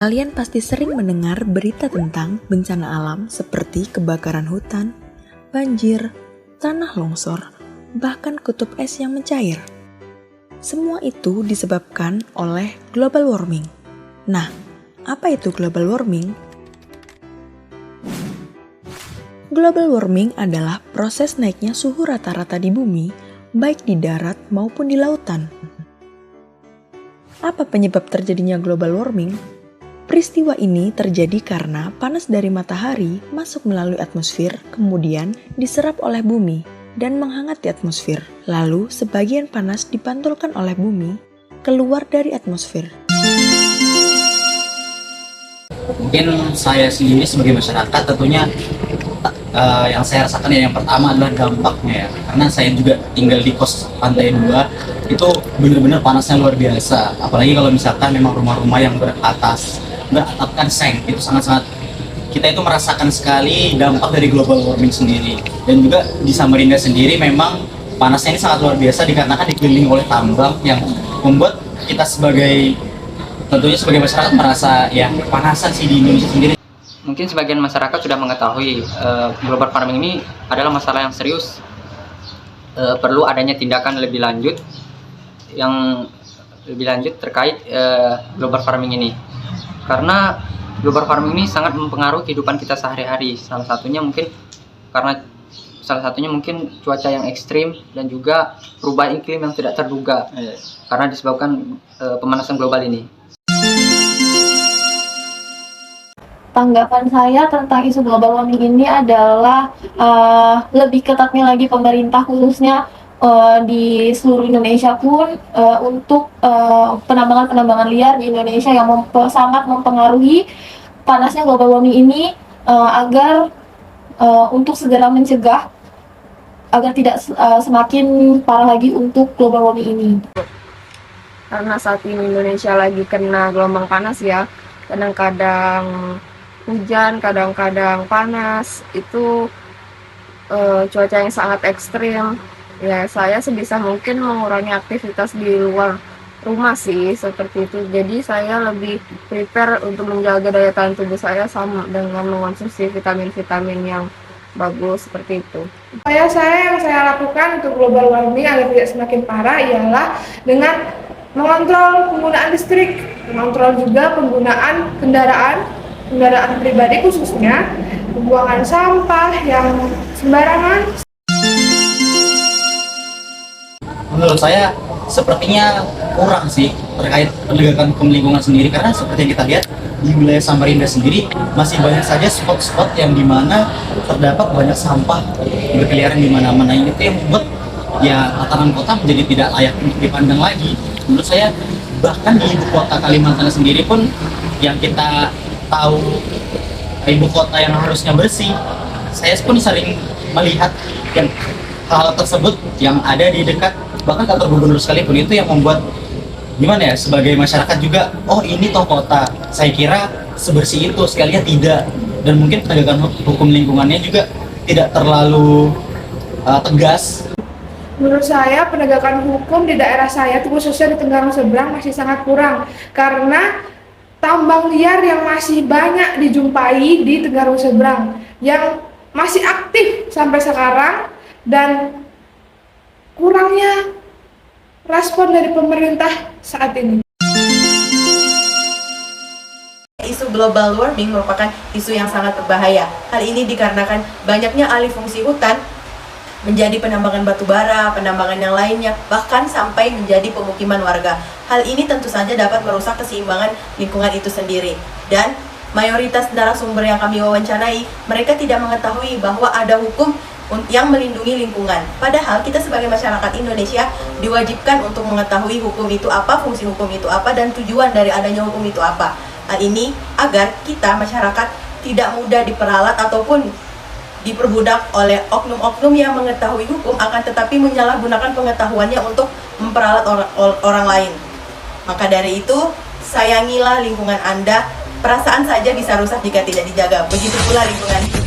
Kalian pasti sering mendengar berita tentang bencana alam seperti kebakaran hutan, banjir, tanah longsor, bahkan kutub es yang mencair. Semua itu disebabkan oleh global warming. Nah, apa itu global warming? Global warming adalah proses naiknya suhu rata-rata di bumi, baik di darat maupun di lautan. Apa penyebab terjadinya global warming? Peristiwa ini terjadi karena panas dari matahari masuk melalui atmosfer, kemudian diserap oleh bumi dan menghangati atmosfer. Lalu, sebagian panas dipantulkan oleh bumi keluar dari atmosfer. Mungkin saya sendiri sebagai masyarakat tentunya yang saya rasakan yang pertama adalah dampaknya ya, karena saya juga tinggal di kos Pantai 2, itu benar-benar panasnya luar biasa. Apalagi kalau misalkan memang rumah-rumah yang beratapkan seng, itu sangat-sangat kita itu merasakan sekali dampak dari global warming sendiri. Dan juga di Samarinda sendiri memang panasnya ini sangat luar biasa dikarenakan dikelilingi oleh tambang yang membuat kita tentunya sebagai masyarakat merasa ya kepanasan sih di Indonesia sendiri. Mungkin sebagian masyarakat sudah mengetahui global warming ini adalah masalah yang serius. Perlu adanya tindakan lebih lanjut terkait global warming ini. Karena global warming ini sangat mempengaruhi kehidupan kita sehari-hari. Salah satunya mungkin cuaca yang ekstrim dan juga perubahan iklim yang tidak terduga karena disebabkan pemanasan global ini. Tanggapan saya tentang isu global warming ini adalah lebih ketatnya lagi pemerintah khususnya di seluruh Indonesia pun untuk penambangan liar di Indonesia yang sangat mempengaruhi panasnya global warming ini agar untuk segera mencegah agar tidak semakin parah lagi untuk global warming ini. Karena saat ini Indonesia lagi kena gelombang panas ya, kadang-kadang hujan, kadang-kadang panas, itu cuaca yang sangat ekstrim. Ya, saya sebisa mungkin mengurangi aktivitas di luar rumah sih, seperti itu. Jadi saya lebih prepare untuk menjaga daya tahan tubuh saya sama dengan mengonsumsi vitamin-vitamin yang bagus seperti itu. Upaya yang saya lakukan untuk global warming agar tidak semakin parah ialah dengan mengontrol penggunaan listrik, mengontrol juga penggunaan kendaraan pribadi khususnya, pembuangan sampah yang sembarangan. Menurut saya sepertinya kurang sih terkait penegakan hukum lingkungan sendiri, karena seperti yang kita lihat di wilayah Samarinda sendiri masih banyak saja spot-spot yang dimana terdapat banyak sampah berkeliaran di mana-mana. Itu yang membuat ya tatanan kota menjadi tidak layak untuk dipandang lagi. Menurut saya bahkan di ibu kota Kalimantan sendiri pun yang kita tahu ibu kota yang harusnya bersih, saya pun sering melihat yang hal tersebut yang ada di dekat bahkan kantor gubernur sekalipun. Itu yang membuat gimana ya, sebagai masyarakat juga, oh ini toh kota, saya kira sebersih itu, sekalinya tidak. Dan mungkin penegakan hukum lingkungannya juga tidak terlalu tegas. Menurut saya penegakan hukum di daerah saya, khususnya di Tenggarong Seberang, masih sangat kurang karena tambang liar yang masih banyak dijumpai di Tenggarong Seberang yang masih aktif sampai sekarang, dan kurangnya respon dari pemerintah saat ini. Isu global warming merupakan isu yang sangat berbahaya. Hal ini dikarenakan banyaknya alih fungsi hutan menjadi penambangan batu bara, penambangan yang lainnya, bahkan sampai menjadi pemukiman warga. Hal ini tentu saja dapat merusak keseimbangan lingkungan itu sendiri. Dan mayoritas narasumber yang kami wawancarai, mereka tidak mengetahui bahwa ada hukum yang melindungi lingkungan. Padahal kita sebagai masyarakat Indonesia diwajibkan untuk mengetahui hukum itu apa, fungsi hukum itu apa, dan tujuan dari adanya hukum itu apa. Hal ini agar kita masyarakat tidak mudah diperalat ataupun diperbudak oleh oknum-oknum yang mengetahui hukum akan tetapi menyalahgunakan pengetahuannya untuk memperalat orang lain. Maka dari itu, sayangilah lingkungan Anda. Perasaan saja bisa rusak jika tidak dijaga. Begitu pula lingkungan.